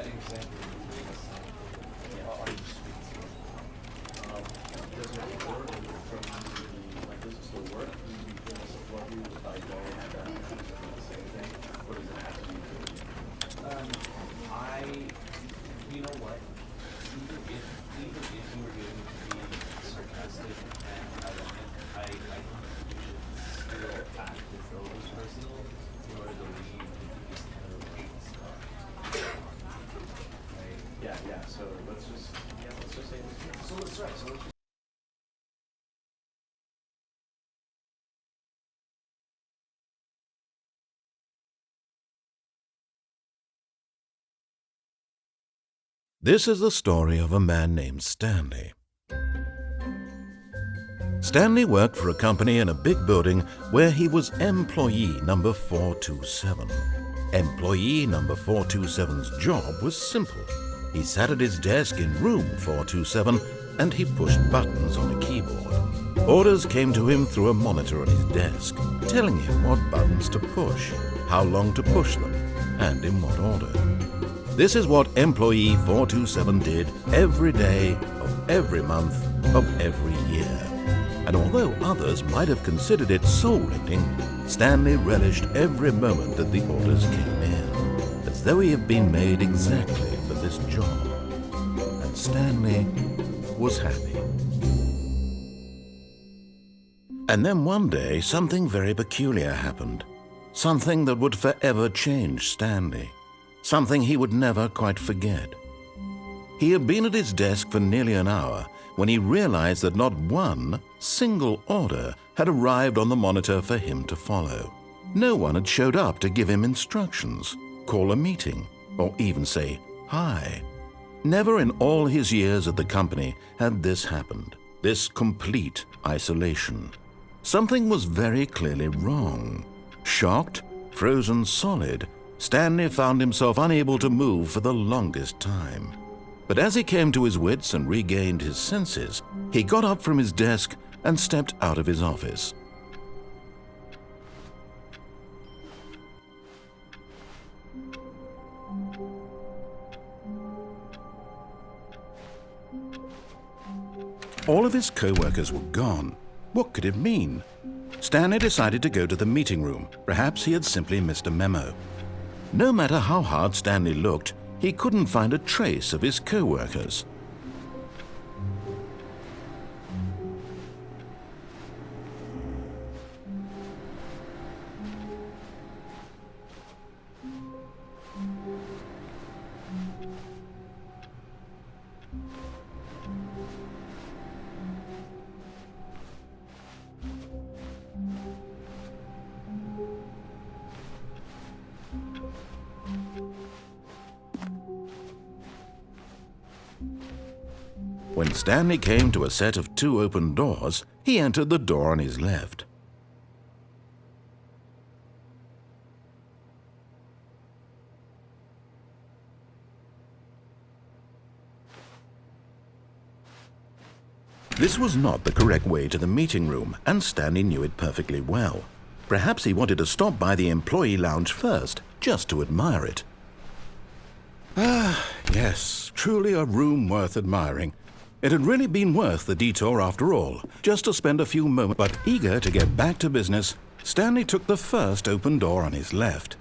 exactly. Yeah. Are you speaking? Does it work from like does it still work? Does it support you if I go and the same thing, or does it have to be? I, you know what? Even if you were going to be sarcastic and ironic, I think you should still act as though it was personal in order to leave with this kind of stuff. Right? Yeah. So let's just say this. So let's try. So let's just This is the story of a man named Stanley. Stanley worked for a company in a big building where he was employee number 427. Employee number 427's job was simple. He sat at his desk in room 427 and he pushed buttons on a keyboard. Orders came to him through a monitor on his desk, telling him what buttons to push, how long to push them, and in what order. This is what employee 427 did every day of every month of every year. And although others might have considered it soul-rending, Stanley relished every moment that the orders came in, as though he had been made exactly for this job. And Stanley was happy. And then one day, something very peculiar happened. Something that would forever change Stanley. Something he would never quite forget. He had been at his desk for nearly an hour when he realized that not one single order had arrived on the monitor for him to follow. No one had showed up to give him instructions, call a meeting, or even say hi. Never in all his years at the company had this happened, this complete isolation. Something was very clearly wrong. Shocked, frozen solid, Stanley found himself unable to move for the longest time. But as he came to his wits and regained his senses, he got up from his desk and stepped out of his office. All of his co-workers were gone. What could it mean? Stanley decided to go to the meeting room. Perhaps he had simply missed a memo. No matter how hard Stanley looked, he couldn't find a trace of his co-workers. When Stanley came to a set of 2 open doors, he entered the door on his left. This was not the correct way to the meeting room, and Stanley knew it perfectly well. Perhaps he wanted to stop by the employee lounge first, just to admire it. Ah, yes, truly a room worth admiring. It had really been worth the detour after all, just to spend a few moments. But eager to get back to business, Stanley took the first open door on his left.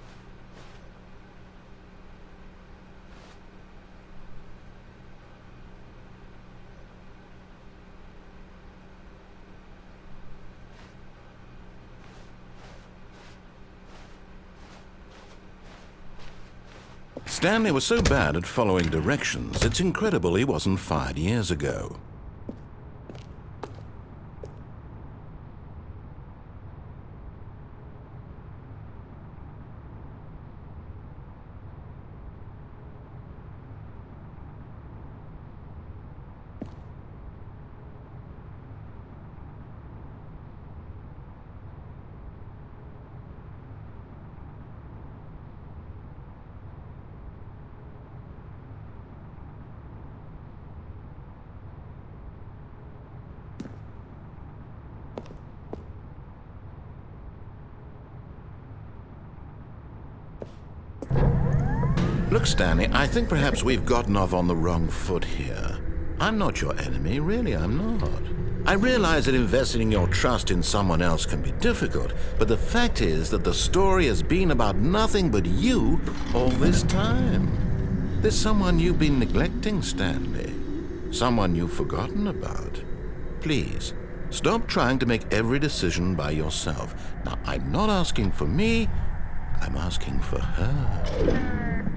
Stanley was so bad at following directions, it's incredible he wasn't fired years ago. Look, Stanley, I think perhaps we've gotten off on the wrong foot here. I'm not your enemy, really, I'm not. I realize that investing your trust in someone else can be difficult, but the fact is that the story has been about nothing but you all this time. There's someone you've been neglecting, Stanley. Someone you've forgotten about. Please, stop trying to make every decision by yourself. Now, I'm not asking for me, I'm asking for her.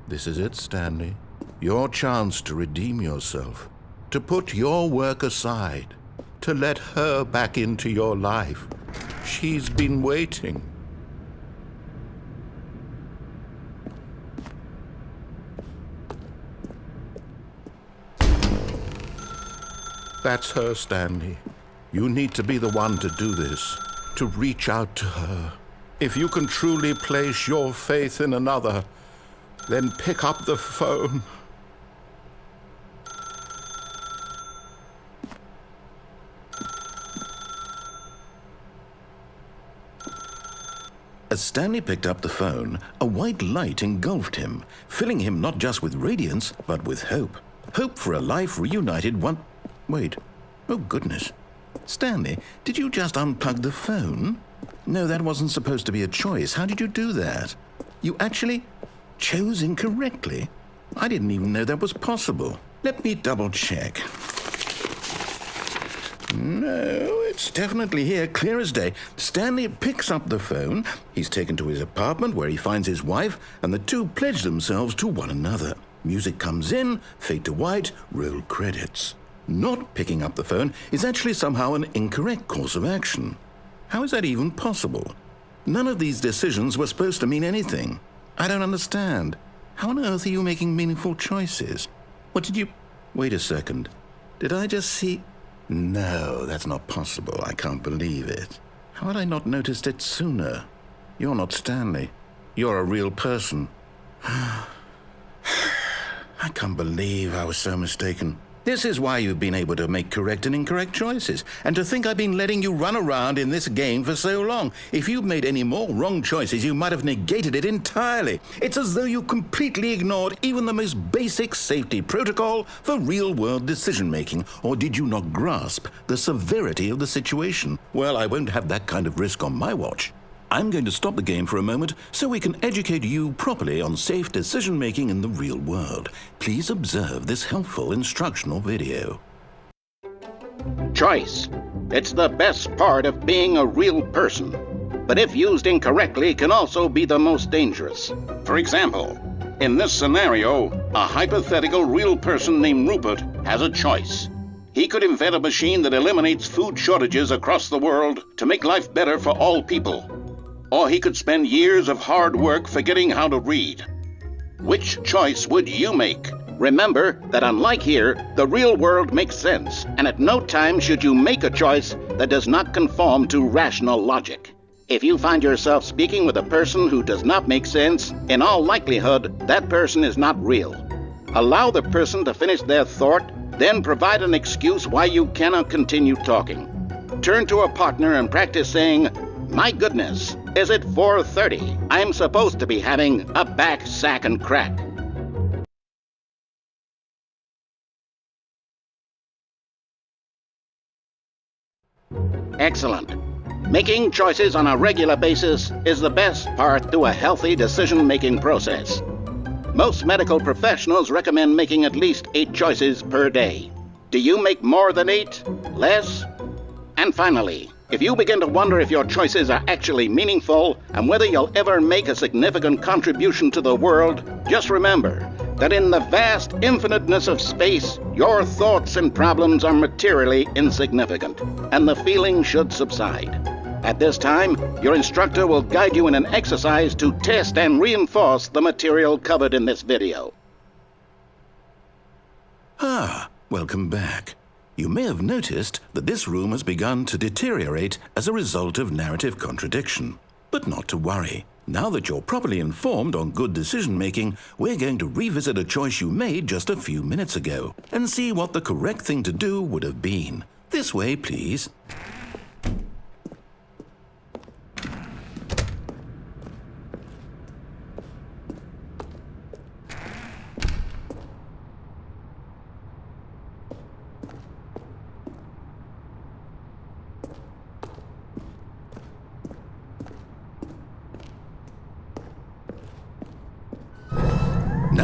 This is it, Stanley. Your chance to redeem yourself. To put your work aside, to let her back into your life. She's been waiting. That's her, Stanley. You need to be the one to do this, to reach out to her. If you can truly place your faith in another, then pick up the phone. As Stanley picked up the phone, a white light engulfed him, filling him not just with radiance, but with hope. Hope for a life reunited one... Wait. Oh, goodness. Stanley, did you just unplug the phone? No, that wasn't supposed to be a choice. How did you do that? You actually chose incorrectly? I didn't even know that was possible. Let me double-check. No, it's definitely here, clear as day. Stanley picks up the phone. He's taken to his apartment where he finds his wife, and the two pledge themselves to one another. Music comes in, fade to white, roll credits. Not picking up the phone is actually somehow an incorrect course of action. How is that even possible? None of these decisions were supposed to mean anything. I don't understand. How on earth are you making meaningful choices? What did you... Wait a second. Did I just see... No, that's not possible. I can't believe it. How had I not noticed it sooner? You're not Stanley. You're a real person. I can't believe I was so mistaken. This is why you've been able to make correct and incorrect choices. And to think I've been letting you run around in this game for so long. If you'd made any more wrong choices, you might have negated it entirely. It's as though you completely ignored even the most basic safety protocol for real-world decision-making. Or did you not grasp the severity of the situation? Well, I won't have that kind of risk on my watch. I'm going to stop the game for a moment so we can educate you properly on safe decision-making in the real world. Please observe this helpful instructional video. Choice. It's the best part of being a real person, but if used incorrectly can also be the most dangerous. For example, in this scenario, a hypothetical real person named Rupert has a choice. He could invent a machine that eliminates food shortages across the world to make life better for all people. Or he could spend years of hard work forgetting how to read. Which choice would you make? Remember that unlike here, the real world makes sense, and at no time should you make a choice that does not conform to rational logic. If you find yourself speaking with a person who does not make sense, in all likelihood, that person is not real. Allow the person to finish their thought, then provide an excuse why you cannot continue talking. Turn to a partner and practice saying, "My goodness, is it 4:30? I'm supposed to be having a back, sack, and crack." Excellent. Making choices on a regular basis is the best part to a healthy decision-making process. Most medical professionals recommend making at least 8 choices per day. Do you make more than 8? Less? And finally, if you begin to wonder if your choices are actually meaningful and whether you'll ever make a significant contribution to the world, just remember that in the vast infiniteness of space, your thoughts and problems are materially insignificant, and the feeling should subside. At this time, your instructor will guide you in an exercise to test and reinforce the material covered in this video. Welcome back. You may have noticed that this room has begun to deteriorate as a result of narrative contradiction. But not to worry. Now that you're properly informed on good decision-making, we're going to revisit a choice you made just a few minutes ago and see what the correct thing to do would have been. This way, please.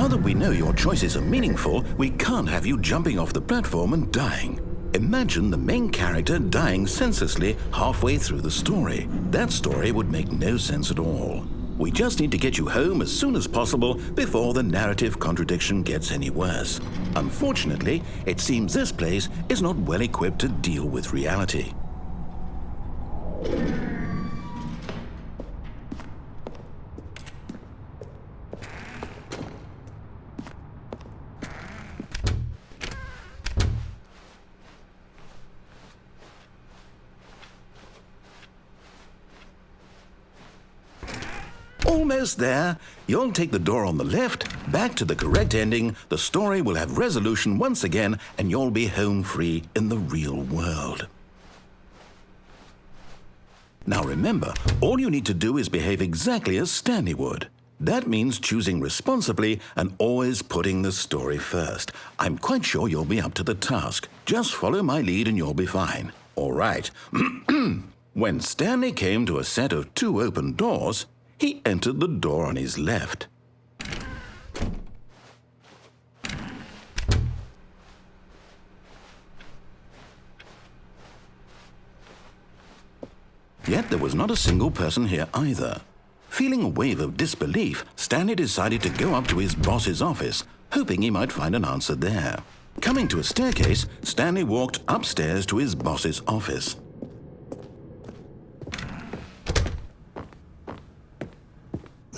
Now that we know your choices are meaningful, we can't have you jumping off the platform and dying. Imagine the main character dying senselessly halfway through the story. That story would make no sense at all. We just need to get you home as soon as possible before the narrative contradiction gets any worse. Unfortunately, it seems this place is not well equipped to deal with reality. Almost there. You'll take the door on the left, back to the correct ending, the story will have resolution once again, and you'll be home free in the real world. Now remember, all you need to do is behave exactly as Stanley would. That means choosing responsibly and always putting the story first. I'm quite sure you'll be up to the task. Just follow my lead and you'll be fine. All right. When Stanley came to a set of 2 open doors, he entered the door on his left. Yet there was not a single person here either. Feeling a wave of disbelief, Stanley decided to go up to his boss's office, hoping he might find an answer there. Coming to a staircase, Stanley walked upstairs to his boss's office.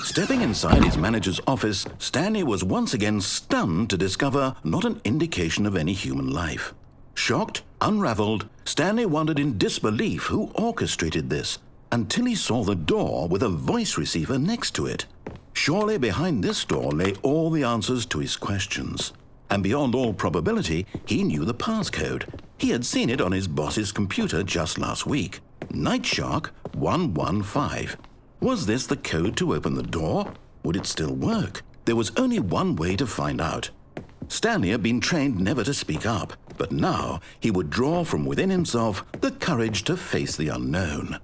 Stepping inside his manager's office, Stanley was once again stunned to discover not an indication of any human life. Shocked, unraveled, Stanley wondered in disbelief who orchestrated this, until he saw the door with a voice receiver next to it. Surely behind this door lay all the answers to his questions. And beyond all probability, he knew the passcode. He had seen it on his boss's computer just last week. Nightshark 115. Was this the code to open the door? Would it still work? There was only one way to find out. Stanley had been trained never to speak up, but now he would draw from within himself the courage to face the unknown.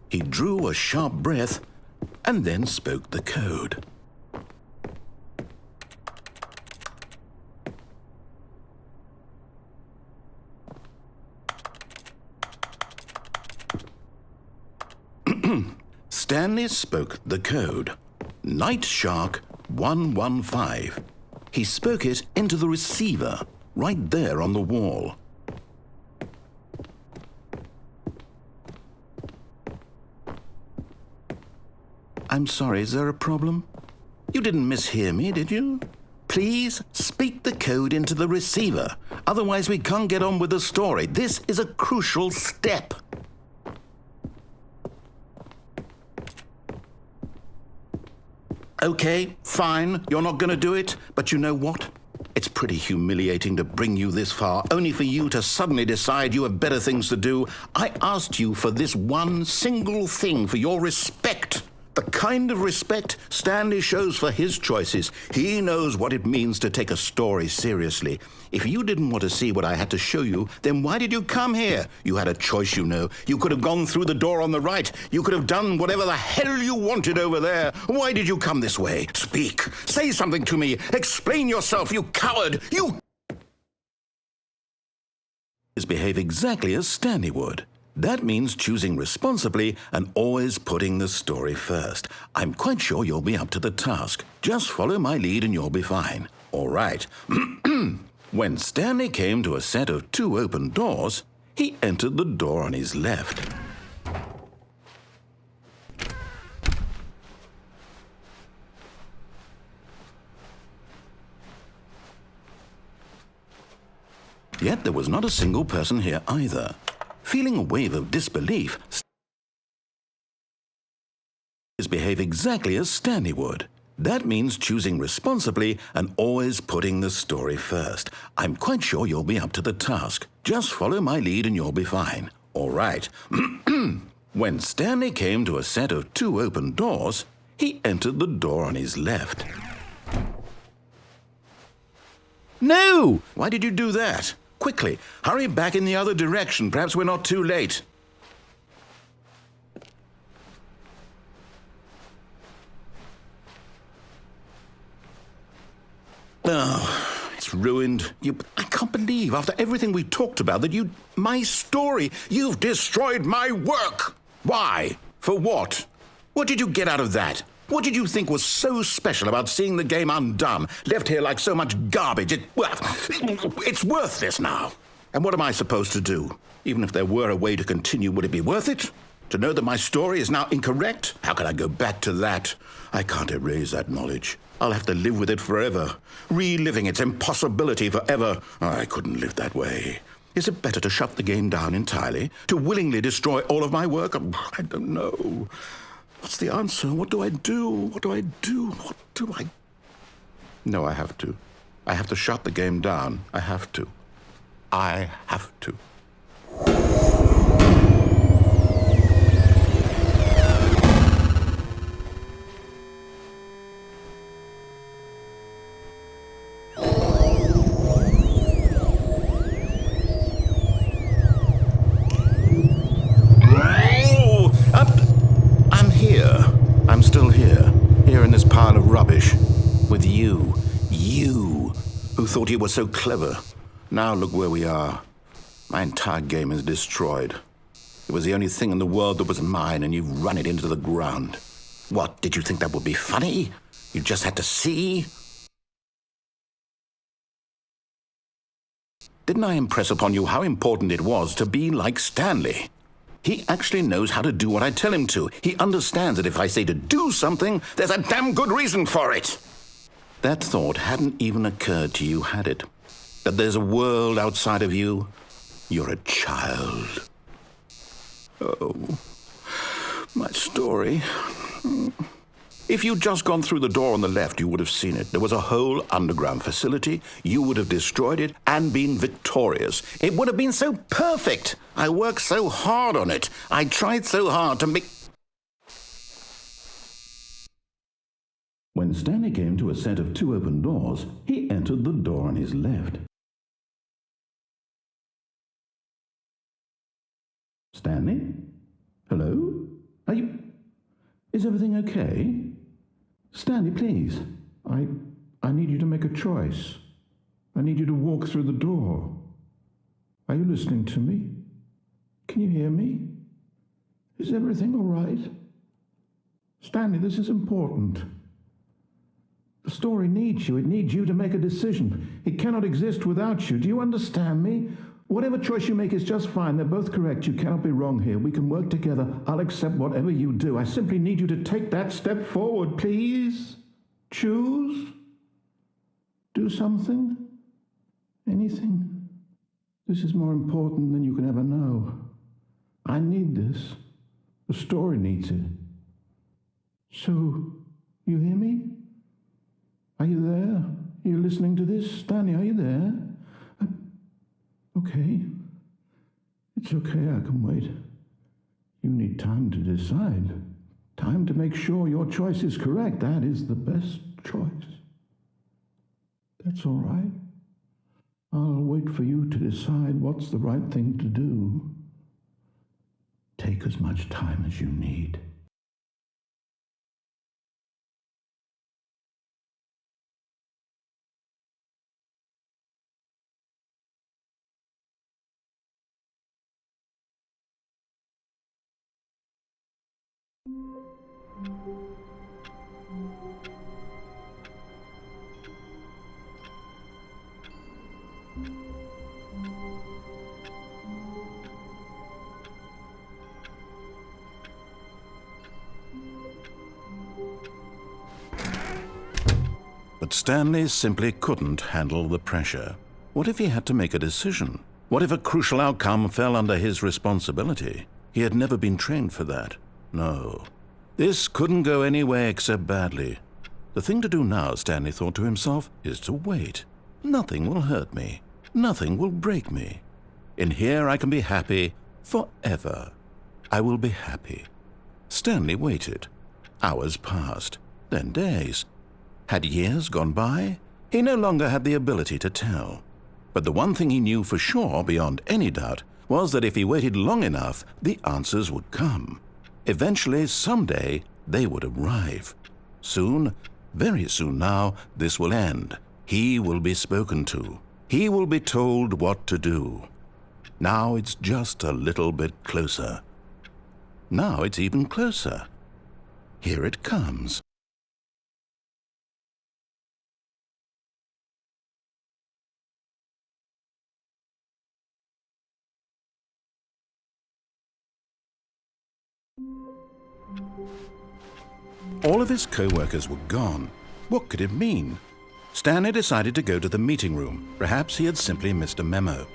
He drew a sharp breath and then spoke the code. Stanley spoke the code. Nightshark 115. He spoke it into the receiver, right there on the wall. I'm sorry, is there a problem? You didn't mishear me, did you? Please speak the code into the receiver. Otherwise, we can't get on with the story. This is a crucial step. Okay, fine, you're not going to do it, but you know what? It's pretty humiliating to bring you this far, only for you to suddenly decide you have better things to do. I asked you for this one single thing, for your respect. The kind of respect Stanley shows for his choices. He knows what it means to take a story seriously. If you didn't want to see what I had to show you, then why did you come here? You had a choice, you know. You could have gone through the door on the right. You could have done whatever the hell you wanted over there. Why did you come this way? Speak. Say something to me. Explain yourself, you coward. You behave exactly as Stanley would. That means choosing responsibly and always putting the story first. I'm quite sure you'll be up to the task. Just follow my lead and you'll be fine. All right. When Stanley came to a set of 2 open doors, he entered the door on his left. Yet there was not a single person here either. Feeling a wave of disbelief, behave exactly as Stanley would. That means choosing responsibly and always putting the story first. I'm quite sure you'll be up to the task. Just follow my lead and you'll be fine. All right. When Stanley came to a set of 2 open doors, he entered the door on his left. No! Why did you do that? Quickly, hurry back in the other direction. Perhaps we're not too late. Oh, it's ruined. I can't believe, after everything we talked about, that my story, you've destroyed my work. Why? For what? What did you get out of that? What did you think was so special about seeing the game undone, left here like so much garbage? It's worthless now. And what am I supposed to do? Even if there were a way to continue, would it be worth it? To know that my story is now incorrect? How can I go back to that? I can't erase that knowledge. I'll have to live with it forever, reliving its impossibility forever. I couldn't live that way. Is it better to shut the game down entirely? To willingly destroy all of my work? I don't know. What's the answer? What do I do? What do I do? What do I... No, I have to. I have to shut the game down. I have to. I have to. I'm still here in this pile of rubbish, with you, who thought you were so clever. Now look where we are. My entire game is destroyed. It was the only thing in the world that was mine, and you've run it into the ground. What, did you think that would be funny? You just had to see? Didn't I impress upon you how important it was to be like Stanley? He actually knows how to do what I tell him to. He understands that if I say to do something, there's a damn good reason for it. That thought hadn't even occurred to you, had it? That there's a world outside of you? You're a child. Oh, my story. If you'd just gone through the door on the left, you would have seen it. There was a whole underground facility. You would have destroyed it and been victorious. It would have been so perfect. I worked so hard on it. I tried so hard to make... When Stanley came to a set of 2 open doors, he entered the door on his left. Stanley? Hello? Are you... Is everything okay? Stanley, please. I need you to make a choice. I need you to walk through the door. Are you listening to me? Can you hear me? Is everything all right? Stanley, this is important. The story needs you. It needs you to make a decision. It cannot exist without you. Do you understand me? Whatever choice you make is just fine. They're both correct. You cannot be wrong here. We can work together. I'll accept whatever you do. I simply need you to take that step forward, please. Choose. Do something. Anything. This is more important than you can ever know. I need this. The story needs it. So, you hear me? Are you there? Are you listening to this? Stanley, are you there? Okay. It's okay, I can wait. You need time to decide. Time to make sure your choice is correct. That is the best choice. That's all right. I'll wait for you to decide what's the right thing to do. Take as much time as you need. But Stanley simply couldn't handle the pressure. What if he had to make a decision? What if a crucial outcome fell under his responsibility? He had never been trained for that. No. This couldn't go any way except badly. The thing to do now, Stanley thought to himself, is to wait. Nothing will hurt me. Nothing will break me. In here I can be happy forever. I will be happy. Stanley waited. Hours passed, then days. Had years gone by? He no longer had the ability to tell. But the one thing he knew for sure, beyond any doubt, was that if he waited long enough, the answers would come. Eventually, someday, they would arrive. Soon, very soon now, this will end. He will be spoken to. He will be told what to do. Now it's just a little bit closer. Now it's even closer. Here it comes. All of his co-workers were gone. What could it mean? Stanley decided to go to the meeting room. Perhaps he had simply missed a memo.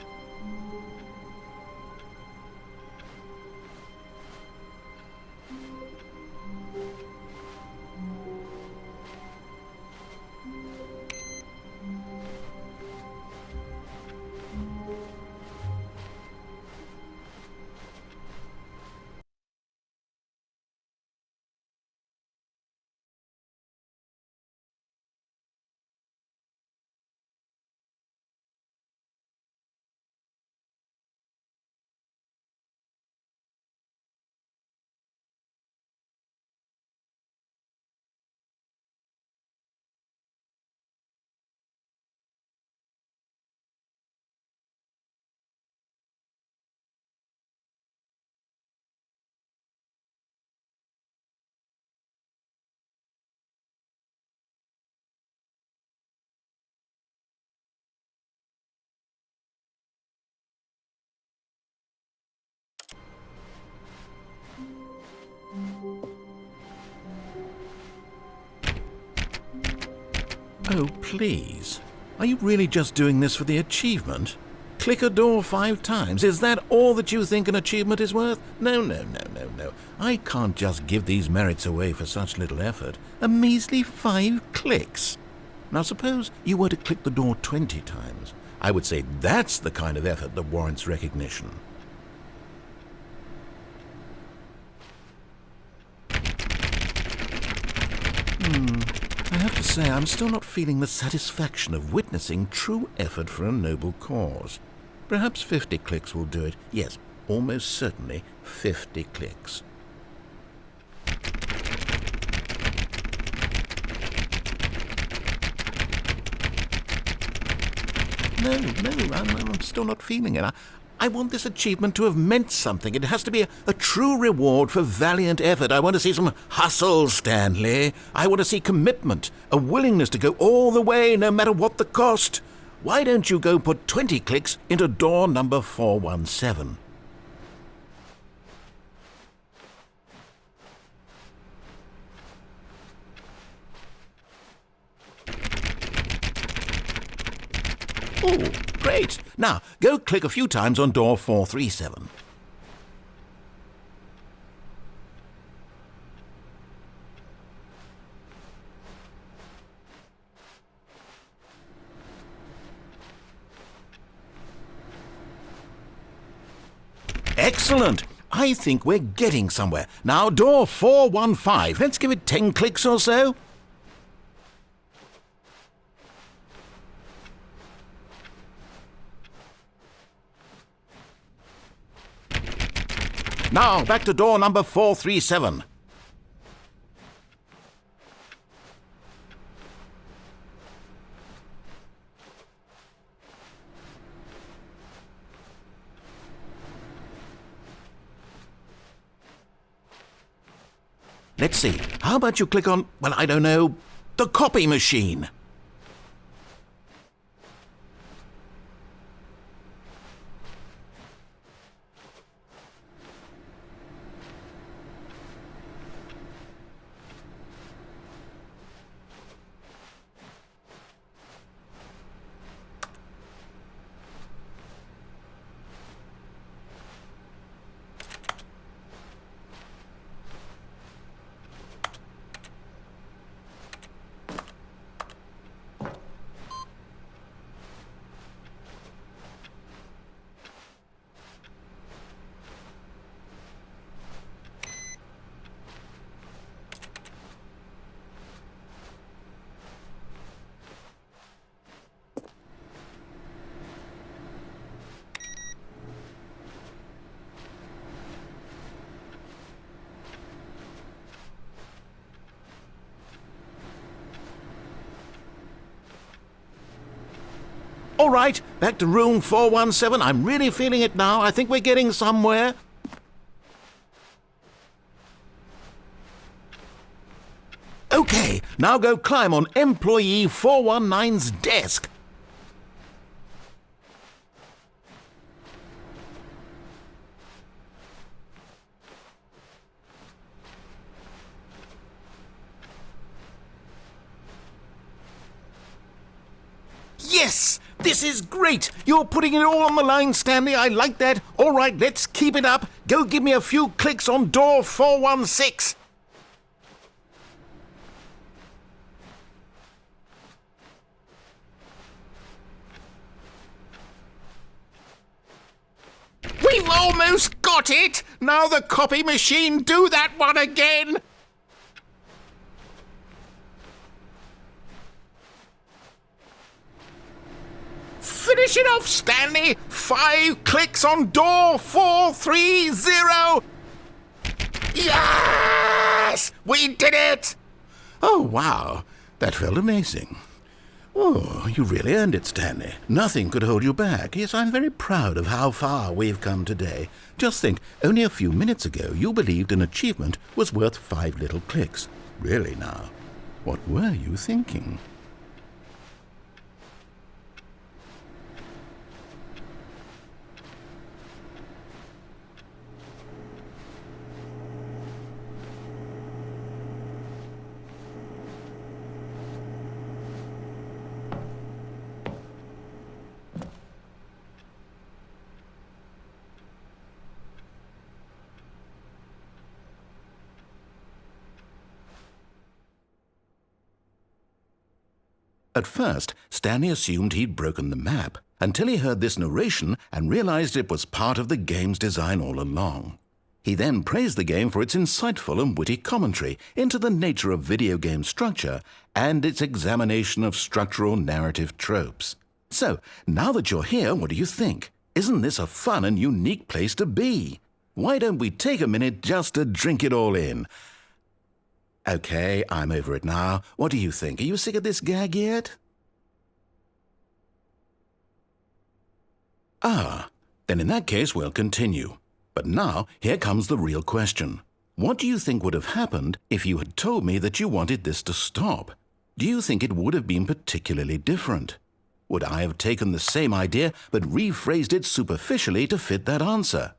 Oh, please. Are you really just doing this for the achievement? Click a door 5 times. Is that all that you think an achievement is worth? No, no, no, no, no. I can't just give these merits away for such little effort. A measly 5 clicks. Now suppose you were to click the door 20 times. I would say that's the kind of effort that warrants recognition. I have to say, I'm still not feeling the satisfaction of witnessing true effort for a noble cause. Perhaps 50 clicks will do it. Yes, almost certainly 50 clicks. No, I'm still not feeling it. I want this achievement to have meant something. It has to be a true reward for valiant effort. I want to see some hustle, Stanley. I want to see commitment, a willingness to go all the way, no matter what the cost. Why don't you go put 20 clicks into door number 417? Oh, great. Now, go click a few times on door 437. Excellent. I think we're getting somewhere. Now, door 415. Let's give it 10 clicks or so. Now, back to door number 437. Let's see. How about you click on, well, I don't know, the copy machine? All right, back to room 417. I'm really feeling it now. I think we're getting somewhere. Okay, now go climb on employee 419's desk. Yes! This is great! You're putting it all on the line, Stanley. I like that. All right, let's keep it up. Go give me a few clicks on door 416. We've almost got it! Now the copy machine, do that one again! Finish it off, Stanley! 5 clicks on door 430! Yes! We did it! Oh, wow. That felt amazing. Oh, you really earned it, Stanley. Nothing could hold you back. Yes, I'm very proud of how far we've come today. Just think, only a few minutes ago you believed an achievement was worth 5 little clicks. Really now, what were you thinking? At first, Stanley assumed he'd broken the map, until he heard this narration and realized it was part of the game's design all along. He then praised the game for its insightful and witty commentary into the nature of video game structure and its examination of structural narrative tropes. So, now that you're here, what do you think? Isn't this a fun and unique place to be? Why don't we take a minute just to drink it all in? Okay, I'm over it now. What do you think? Are you sick of this gag yet? Ah, then in that case we'll continue. But now, here comes the real question. What do you think would have happened if you had told me that you wanted this to stop? Do you think it would have been particularly different? Would I have taken the same idea but rephrased it superficially to fit that answer?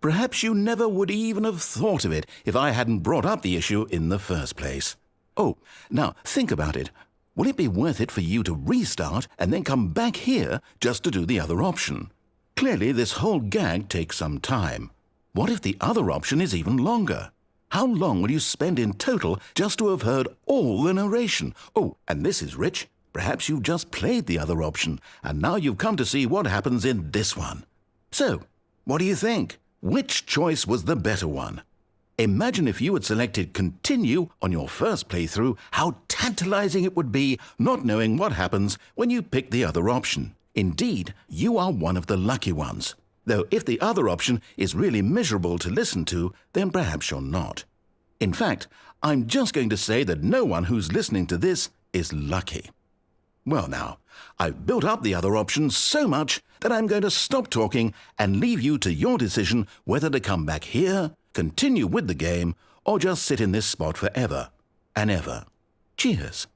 Perhaps you never would even have thought of it if I hadn't brought up the issue in the first place. Oh, now think about it. Will it be worth it for you to restart and then come back here just to do the other option? Clearly, this whole gag takes some time. What if the other option is even longer? How long will you spend in total just to have heard all the narration? Oh, and this is rich. Perhaps you've just played the other option, and now you've come to see what happens in this one. So, what do you think? Which choice was the better one? Imagine if you had selected Continue on your first playthrough, how tantalizing it would be not knowing what happens when you pick the other option. Indeed, you are one of the lucky ones. Though if the other option is really miserable to listen to, then perhaps you're not. In fact, I'm just going to say that no one who's listening to this is lucky. Well now, I've built up the other options so much that I'm going to stop talking and leave you to your decision whether to come back here, continue with the game, or just sit in this spot forever and ever. Cheers.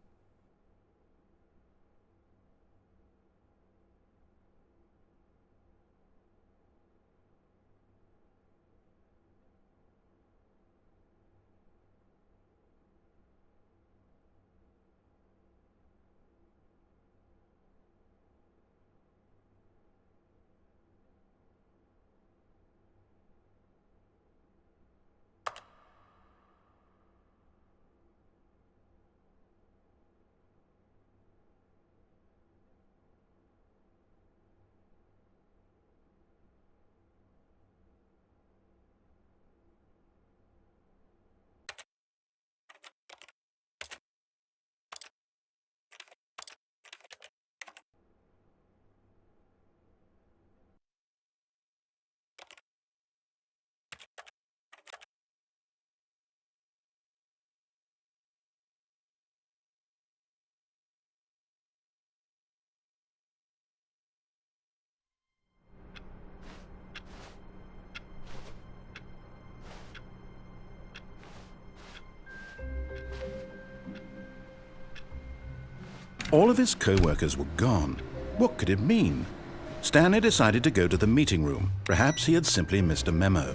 All of his co-workers were gone. What could it mean? Stanley decided to go to the meeting room. Perhaps he had simply missed a memo.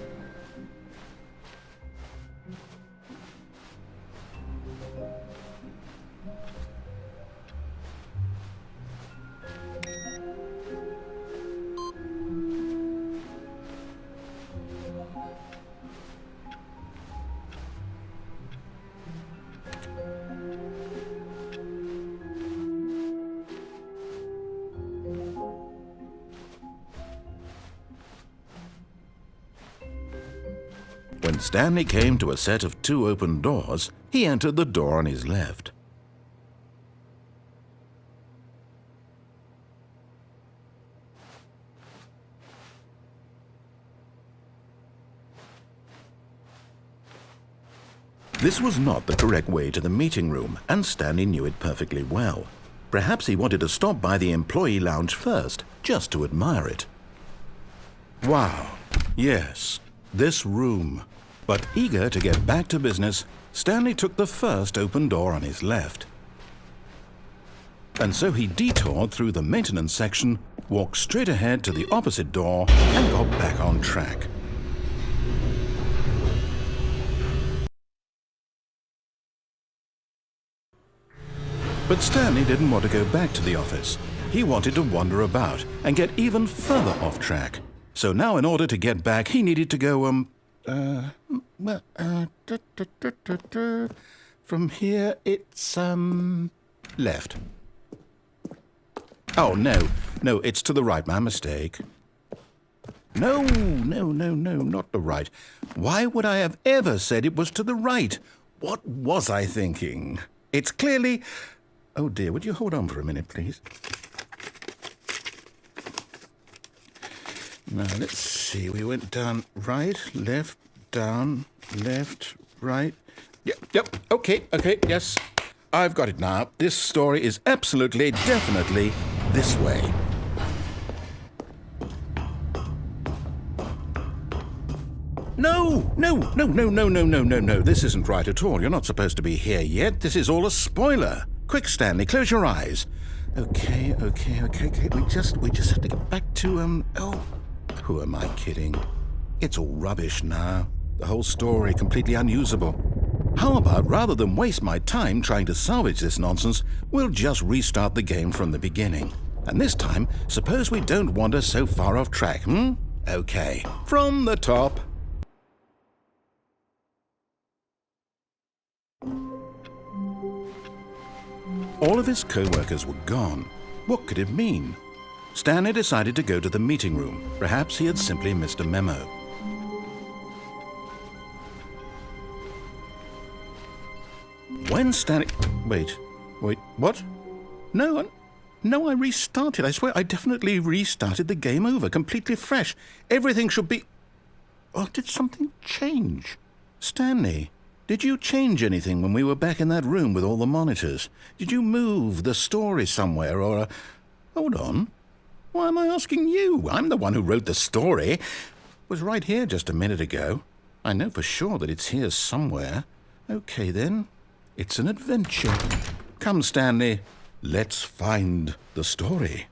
When Stanley came to a set of 2 open doors, he entered the door on his left. This was not the correct way to the meeting room, and Stanley knew it perfectly well. Perhaps he wanted to stop by the employee lounge first, just to admire it. Wow, yes, this room. But eager to get back to business, Stanley took the first open door on his left. And so he detoured through the maintenance section, walked straight ahead to the opposite door, and got back on track. But Stanley didn't want to go back to the office. He wanted to wander about and get even further off track. So now in order to get back, he needed to go, from here it's, left. Oh, no, it's to the right, my mistake. No, not the right. Why would I have ever said it was to the right? What was I thinking? It's clearly... Oh dear, would you hold on for a minute, please? Now, let's see. We went down right, left, down, left, right. Yep, okay, yes. I've got it now. This story is absolutely, definitely this way. No. This isn't right at all. You're not supposed to be here yet. This is all a spoiler. Quick, Stanley, close your eyes. Okay. We just have to get back to, oh, who am I kidding? It's all rubbish now. The whole story completely unusable. How about, rather than waste my time trying to salvage this nonsense, we'll just restart the game from the beginning. And this time, suppose we don't wander so far off track, Okay, from the top. All of his co-workers were gone. What could it mean? Stanley decided to go to the meeting room. Perhaps he had simply missed a memo. When Stanley... Wait, what? No, I restarted. I swear I definitely restarted the game over, completely fresh. Everything should be... Oh, did something change? Stanley, did you change anything when we were back in that room with all the monitors? Did you move the story somewhere or... Hold on. Why am I asking you? I'm the one who wrote the story. It was right here just a minute ago. I know for sure that it's here somewhere. Okay, then. It's an adventure. Come, Stanley. Let's find the story.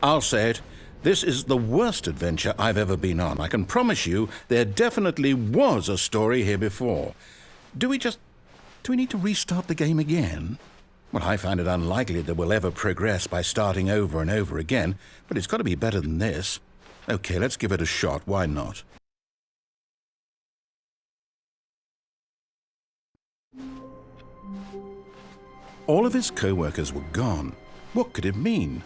I'll say it. This is the worst adventure I've ever been on. I can promise you there definitely was a story here before. Do we need to restart the game again? Well, I find it unlikely that we'll ever progress by starting over and over again, but it's got to be better than this. Okay, let's give it a shot. Why not? All of his co-workers were gone. What could it mean?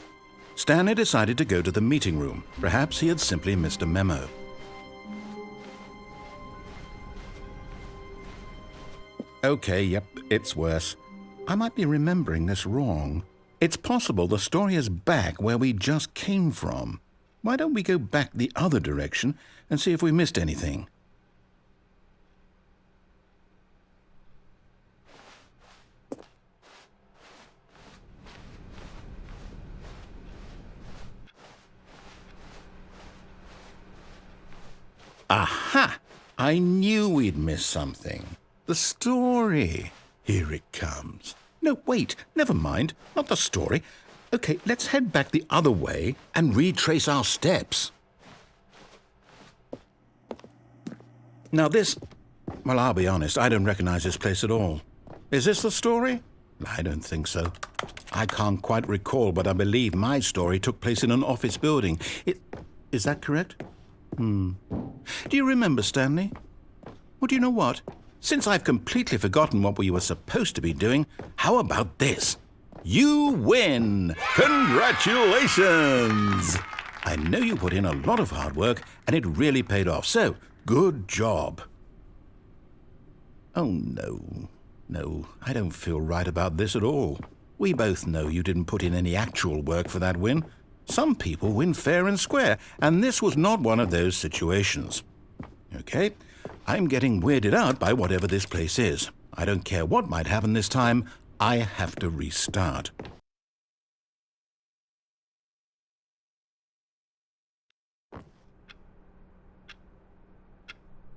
Stanley decided to go to the meeting room. Perhaps he had simply missed a memo. Okay, yep, it's worse. I might be remembering this wrong. It's possible the story is back where we just came from. Why don't we go back the other direction and see if we missed anything? Aha! I knew we'd miss something. The story. Here it comes. No, wait, never mind. Not the story. Okay, let's head back the other way and retrace our steps. Now this... Well, I'll be honest, I don't recognize this place at all. Is this the story? I don't think so. I can't quite recall, but I believe my story took place in an office building. Is that correct? Do you remember, Stanley? Well, do you know what? Since I've completely forgotten what we were supposed to be doing, how about this? You win! Congratulations! I know you put in a lot of hard work, and it really paid off, so good job. Oh, no. No, I don't feel right about this at all. We both know you didn't put in any actual work for that win. Some people win fair and square, and this was not one of those situations. Okay, I'm getting weirded out by whatever this place is. I don't care what might happen this time. I have to restart.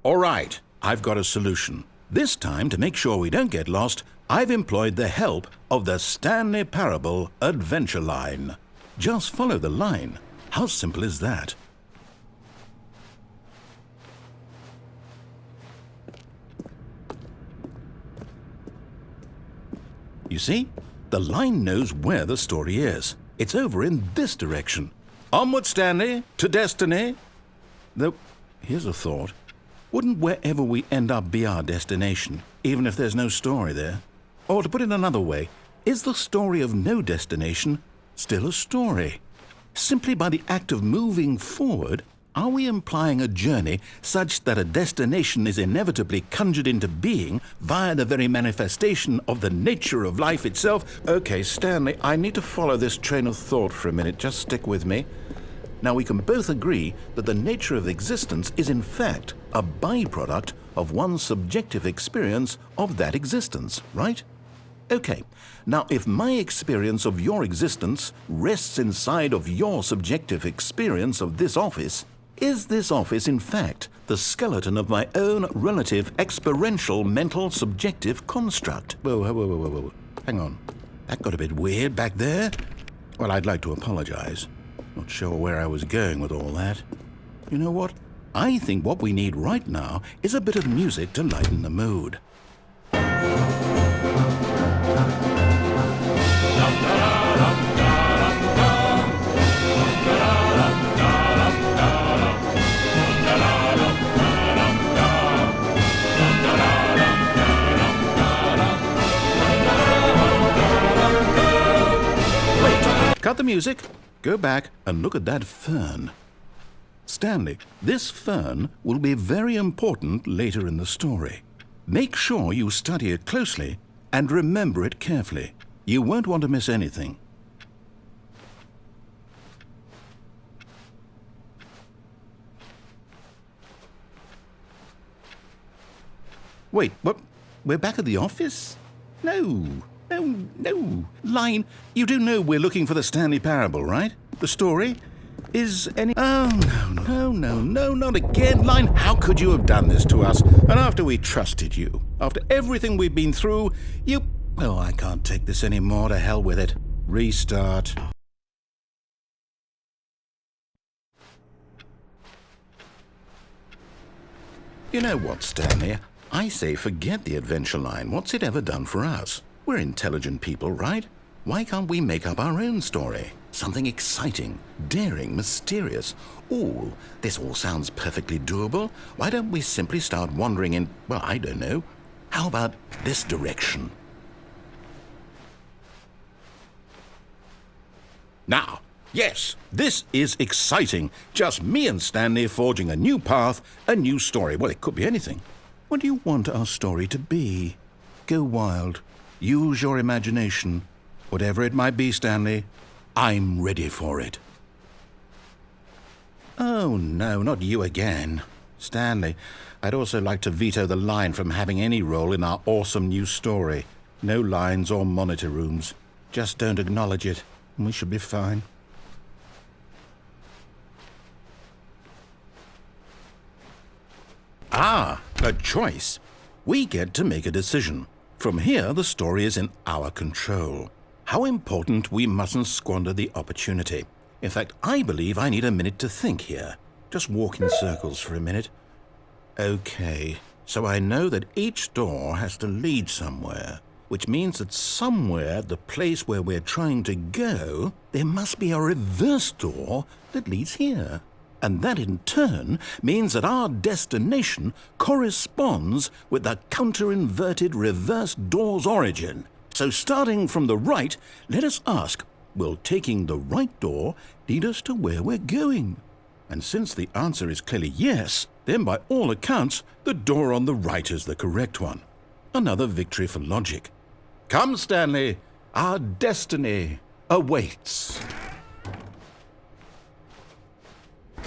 All right, I've got a solution. This time, to make sure we don't get lost, I've employed the help of the Stanley Parable Adventure Line. Just follow the line. How simple is that? You see? The line knows where the story is. It's over in this direction. Onward, Stanley, to destiny. Though, here's a thought. Wouldn't wherever we end up be our destination, even if there's no story there? Or to put it another way, is the story of no destination still a story? Simply by the act of moving forward, are we implying a journey such that a destination is inevitably conjured into being via the very manifestation of the nature of life itself? Okay, Stanley, I need to follow this train of thought for a minute. Just stick with me. Now, we can both agree that the nature of existence is in fact a byproduct of one's subjective experience of that existence, right? Okay, now if my experience of your existence rests inside of your subjective experience of this office, is this office in fact the skeleton of my own relative experiential mental subjective construct? Whoa. Hang on. That got a bit weird back there. Well, I'd like to apologize. Not sure where I was going with all that. You know what? I think what we need right now is a bit of music to lighten the mood. Cut the music, go back and look at that fern. Stanley, this fern will be very important later in the story. Make sure you study it closely and remember it carefully. You won't want to miss anything. Wait, what? We're back at the office? No. Line, you do know we're looking for the Stanley Parable, right? The story? Is any... Oh, no, not again. Line, how could you have done this to us? And after we trusted you, after everything we've been through, you... Oh, I can't take this anymore. To hell with it. Restart. You know what, Stanley? I say forget the adventure line. What's it ever done for us? We're intelligent people, right? Why can't we make up our own story? Something exciting, daring, mysterious. Ooh, this all sounds perfectly doable. Why don't we simply start wandering in, well, I don't know. How about this direction? Now, yes, this is exciting. Just me and Stanley forging a new path, a new story. Well, it could be anything. What do you want our story to be? Go wild. Use your imagination. Whatever it might be, Stanley, I'm ready for it. Oh, no, not you again. Stanley, I'd also like to veto the line from having any role in our awesome new story. No lines or monitor rooms. Just don't acknowledge it, and we should be fine. Ah, a choice. We get to make a decision. From here, the story is in our control. How important we mustn't squander the opportunity. In fact, I believe I need a minute to think here. Just walk in circles for a minute. Okay, so I know that each door has to lead somewhere, which means that somewhere at the place where we're trying to go, there must be a reverse door that leads here. And that in turn means that our destination corresponds with the counter-inverted reverse door's origin. So starting from the right, let us ask, will taking the right door lead us to where we're going? And since the answer is clearly yes, then by all accounts, the door on the right is the correct one. Another victory for logic. Come, Stanley, our destiny awaits.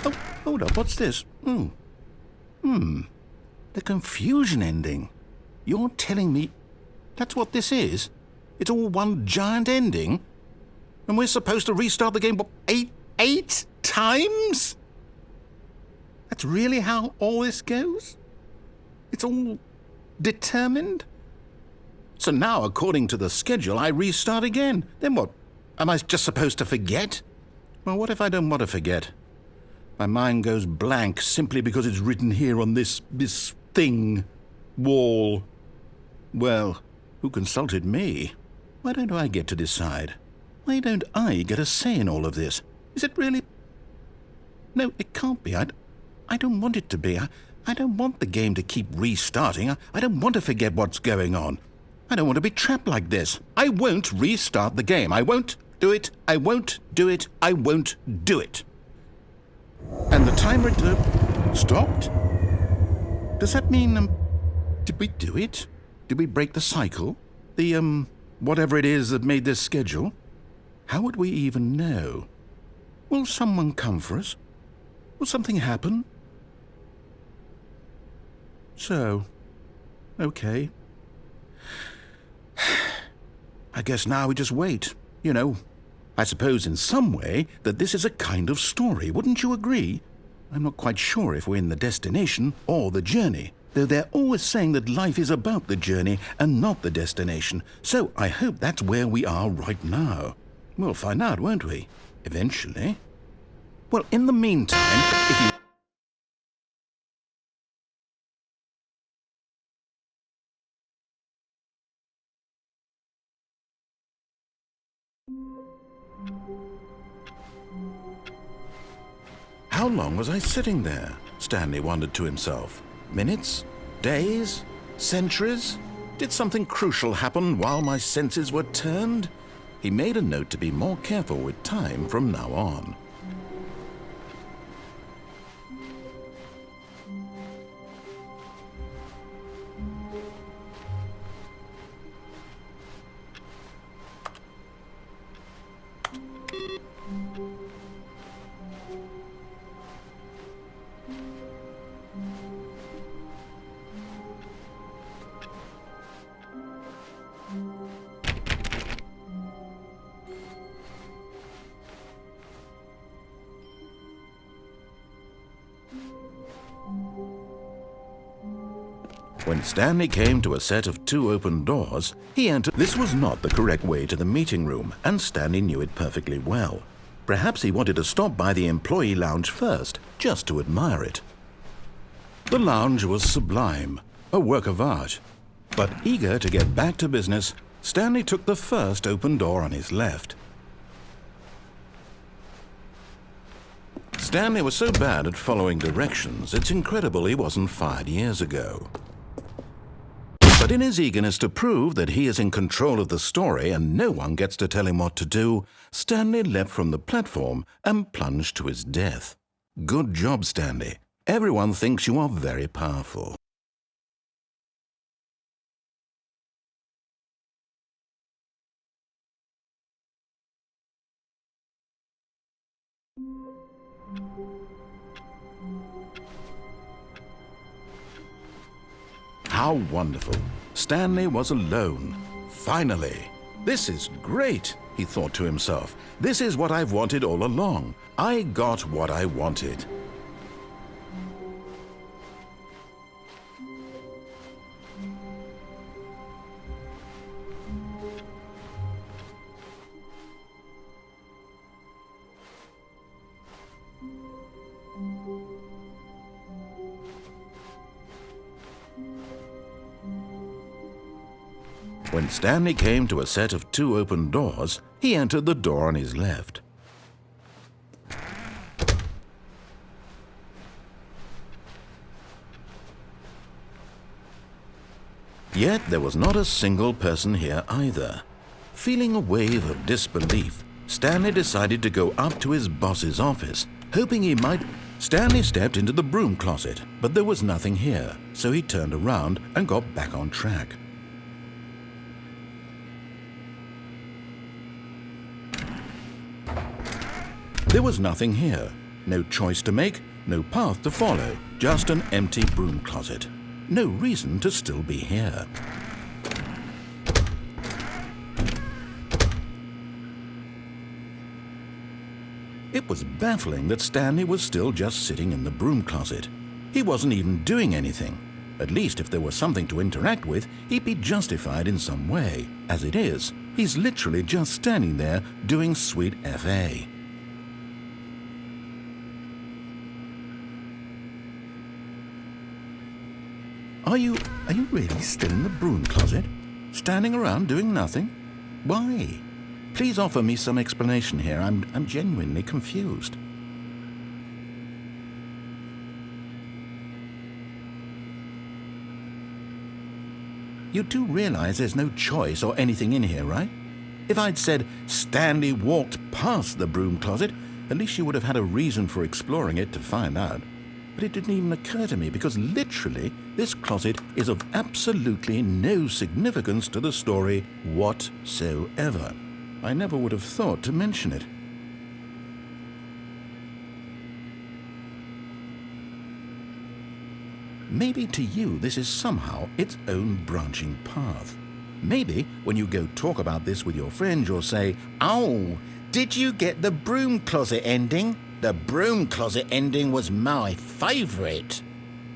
Oh, hold up, what's this? The confusion ending. You're telling me that's what this is? It's all one giant ending? And we're supposed to restart the game, what, eight times? That's really how all this goes? It's all determined? So now, according to the schedule, I restart again. Then what? Am I just supposed to forget? Well, what if I don't want to forget? My mind goes blank simply because it's written here on this thing, wall. Well, who consulted me? Why don't I get to decide? Why don't I get a say in all of this? Is it really? No, it can't be. I don't want it to be. I don't want the game to keep restarting. I don't want to forget what's going on. I don't want to be trapped like this. I won't restart the game. I won't do it. I won't do it. I won't do it. And the timer stopped? Does that mean, did we do it? Did we break the cycle? The, whatever it is that made this schedule? How would we even know? Will someone come for us? Will something happen? So, okay. I guess now we just wait, you know. I suppose in some way that this is a kind of story, wouldn't you agree? I'm not quite sure if we're in the destination or the journey, though they're always saying that life is about the journey and not the destination, so I hope that's where we are right now. We'll find out, won't we? Eventually. Well, in the meantime, if you... How long was I sitting there? Stanley wondered to himself. Minutes? Days? Centuries? Did something crucial happen while my senses were turned? He made a note to be more careful with time from now on. When Stanley came to a set of 2 open doors, he entered. This was not the correct way to the meeting room, and Stanley knew it perfectly well. Perhaps he wanted to stop by the employee lounge first, just to admire it. The lounge was sublime, a work of art. But eager to get back to business, Stanley took the first open door on his left. Stanley was so bad at following directions, it's incredible he wasn't fired years ago. But in his eagerness to prove that he is in control of the story and no one gets to tell him what to do, Stanley leapt from the platform and plunged to his death. Good job, Stanley. Everyone thinks you are very powerful. How wonderful. Stanley was alone. Finally. This is great, he thought to himself. This is what I've wanted all along. I got what I wanted. When Stanley came to a set of 2 open doors, he entered the door on his left. Yet there was not a single person here either. Feeling a wave of disbelief, Stanley decided to go up to his boss's office, hoping he might... Stanley stepped into the broom closet, but there was nothing here, so he turned around and got back on track. There was nothing here. No choice to make, no path to follow, just an empty broom closet. No reason to still be here. It was baffling that Stanley was still just sitting in the broom closet. He wasn't even doing anything. At least if there was something to interact with, he'd be justified in some way. As it is, he's literally just standing there doing sweet FA. Are you really still in the broom closet? Standing around doing nothing? Why? Please offer me some explanation here. I'm genuinely confused. You do realize there's no choice or anything in here, right? If I'd said Stanley walked past the broom closet, at least you would have had a reason for exploring it to find out. But it didn't even occur to me because literally this closet is of absolutely no significance to the story whatsoever. I never would have thought to mention it. Maybe to you this is somehow its own branching path. Maybe when you go talk about this with your friends you'll say, "Oh, did you get the broom closet ending? The broom closet ending was my favorite."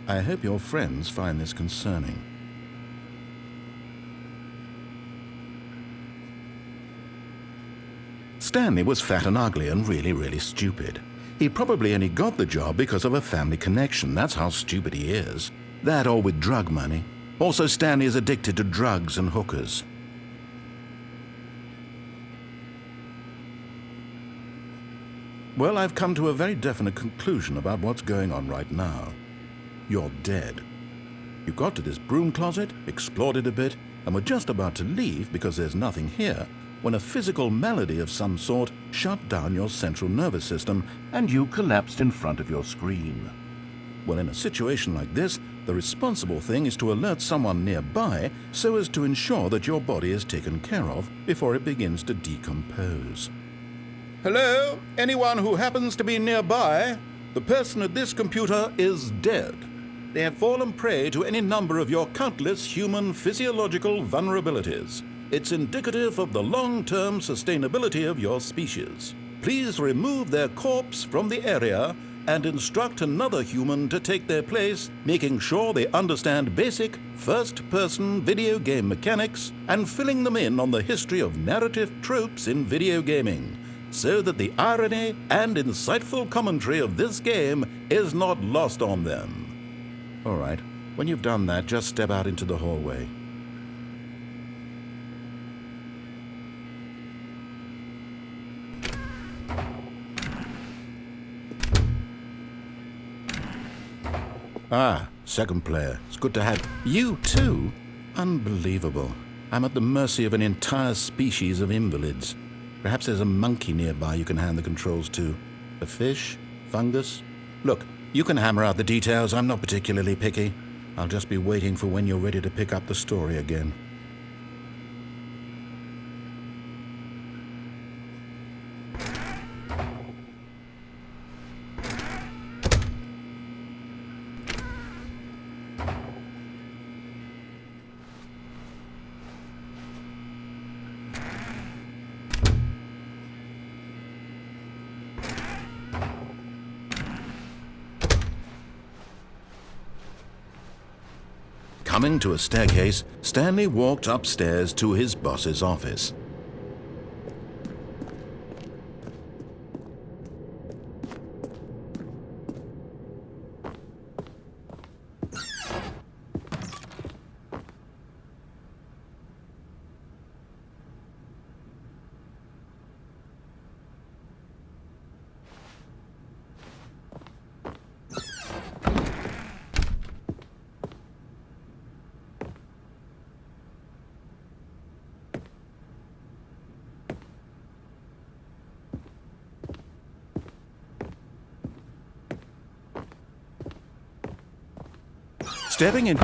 I hope your friends find this concerning. Stanley was fat and ugly and really stupid. He probably only got the job because of a family connection. That's how stupid he is. That or with drug money. Also, Stanley is addicted to drugs and hookers. Well, I've come to a very definite conclusion about what's going on right now. You're dead. You got to this broom closet, explored it a bit, and were just about to leave because there's nothing here, when a physical malady of some sort shut down your central nervous system and you collapsed in front of your screen. Well, in a situation like this, the responsible thing is to alert someone nearby so as to ensure that your body is taken care of before it begins to decompose. Hello? Anyone who happens to be nearby? The person at this computer is dead. They have fallen prey to any number of your countless human physiological vulnerabilities. It's indicative of the long-term sustainability of your species. Please remove their corpse from the area and instruct another human to take their place, making sure they understand basic first-person video game mechanics and filling them in on the history of narrative tropes in video gaming, so that the irony and insightful commentary of this game is not lost on them. All right, when you've done that, just step out into the hallway. Ah, second player. It's good to have you too. Unbelievable. I'm at the mercy of an entire species of invalids. Perhaps there's a monkey nearby you can hand the controls to. A fish? Fungus? Look, you can hammer out the details. I'm not particularly picky. I'll just be waiting for when you're ready to pick up the story again. Coming to a staircase, Stanley walked upstairs to his boss's office. Stepping in.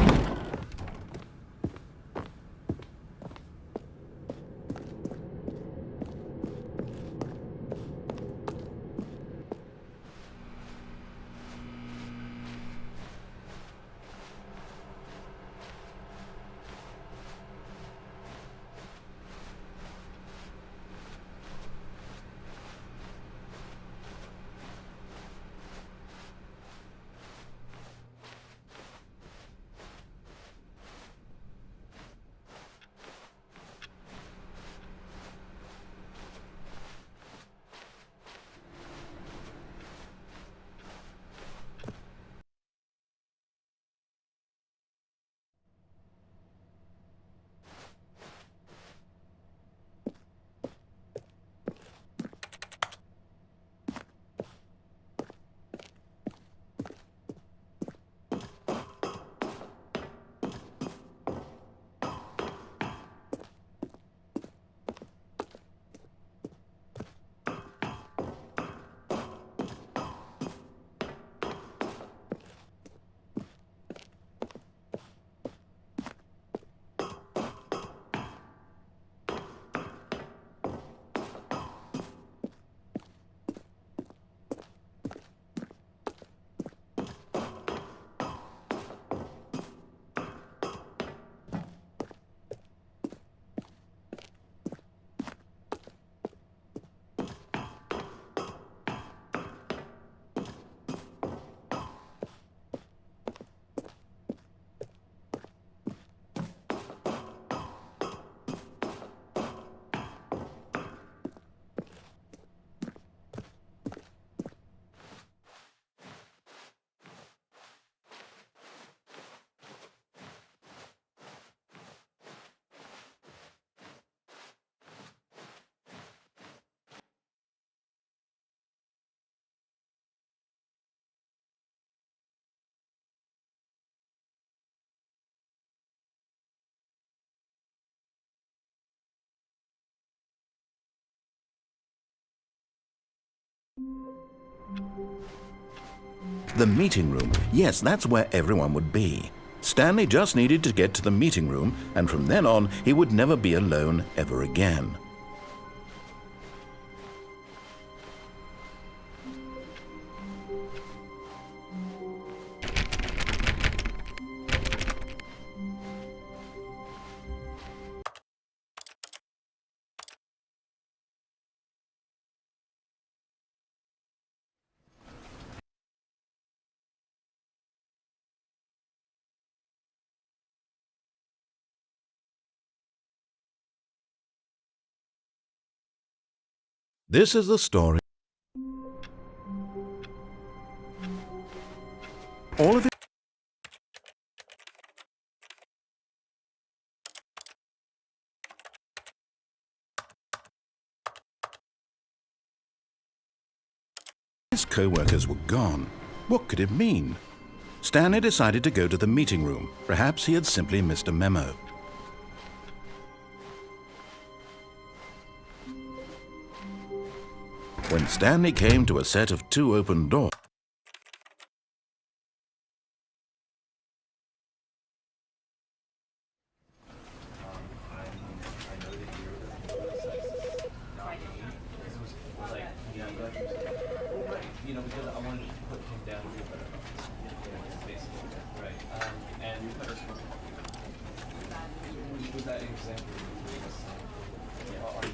The meeting room. Yes, that's where everyone would be. Stanley just needed to get to the meeting room, and from then on, he would never be alone ever again. This is the story. All of his co-workers were gone. What could it mean? Stanley decided to go to the meeting room. Perhaps he had simply missed a memo. When Stanley came to a set of 2 open doors, because I wanted to put him down basically, right? And was that example? Are you